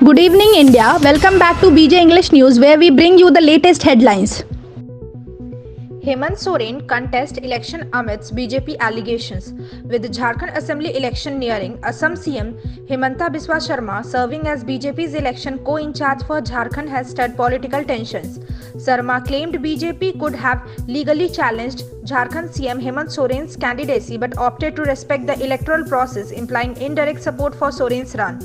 Good evening, India. Welcome back to BJ English News, where we bring you the latest headlines. Hemant Soren contest election amidst BJP allegations. With the Jharkhand Assembly election nearing, Assam CM Himanta Biswa Sharma, serving as BJP's election co-in-charge for Jharkhand, has stirred political tensions. Sharma claimed BJP could have legally challenged Jharkhand CM Hemant Soren's candidacy but opted to respect the electoral process, implying indirect support for Soren's run.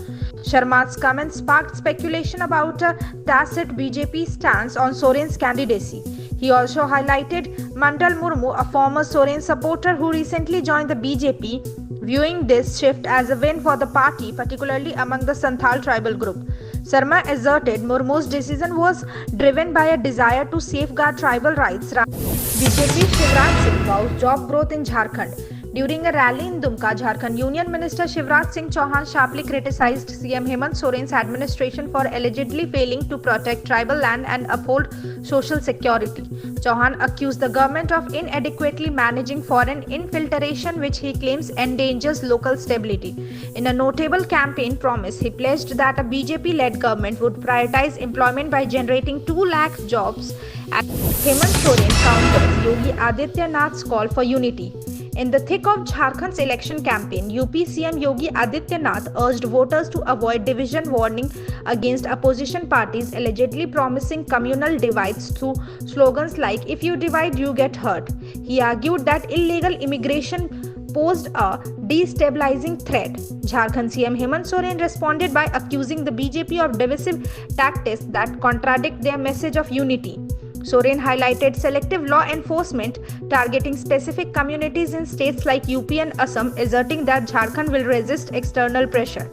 Sharma's comments sparked speculation about a tacit BJP stance on Soren's candidacy. He also highlighted Mandal Murmu, a former Soren supporter who recently joined the BJP, viewing this shift as a win for the party, particularly among the Santhal tribal group. Sharma asserted Murmu's decision was driven by a desire to safeguard tribal rights. BJP Shivraj Singh vows job growth in Jharkhand. During a rally in Dumka, Jharkhand Union Minister Shivraj Singh Chauhan sharply criticized CM Hemant Soren's administration for allegedly failing to protect tribal land and uphold social security. Chauhan accused the government of inadequately managing foreign infiltration, which he claims endangers local stability. In a notable campaign promise, he pledged that a BJP-led government would prioritize employment by generating 2 lakh jobs. Hemant Soren counters Yogi Adityanath's call for unity. In the thick of Jharkhand's election campaign, UP CM Yogi Adityanath urged voters to avoid division, warning against opposition parties allegedly promising communal divides through slogans like "If you divide, you get hurt." He argued that illegal immigration posed a destabilizing threat. Jharkhand CM Hemant Soren responded by accusing the BJP of divisive tactics that contradict their message of unity. Soren highlighted selective law enforcement targeting specific communities in states like UP and Assam, asserting that Jharkhand will resist external pressure.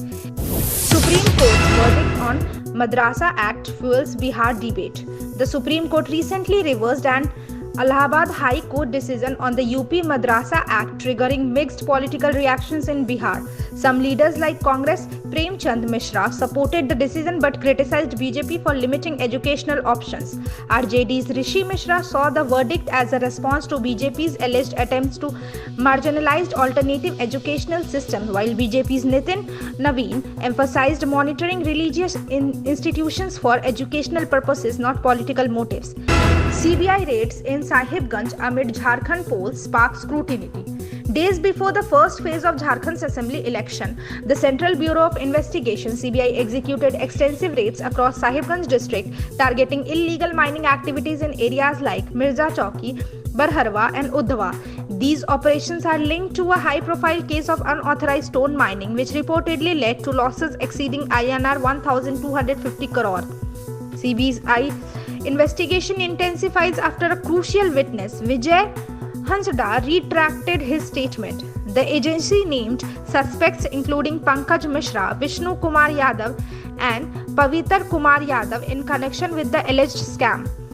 Supreme Court's verdict on Madrasa Act fuels Bihar debate. The Supreme Court recently reversed an Allahabad High Court decision on the UP Madrasa Act, triggering mixed political reactions in Bihar. Some leaders like Congress Prem Chand Mishra supported the decision but criticized BJP for limiting educational options. RJD's Rishi Mishra saw the verdict as a response to BJP's alleged attempts to marginalize alternative educational systems, while BJP's Nitin Naveen emphasized monitoring religious institutions for educational purposes, not political motives. CBI raids in Sahibganj amid Jharkhand polls spark scrutiny. Days before the first phase of Jharkhand's assembly election, the Central Bureau of Investigation (CBI) executed extensive raids across Sahibganj district, targeting illegal mining activities in areas like Mirza Chowki, Barharwa, and Uddhwa. These operations are linked to a high-profile case of unauthorized stone mining, which reportedly led to losses exceeding INR 1,250 crore. CBI investigation intensifies after a crucial witness, Vijay Hansda, retracted his statement. The agency named suspects including Pankaj Mishra, Vishnu Kumar Yadav, and Pavitar Kumar Yadav in connection with the alleged scam.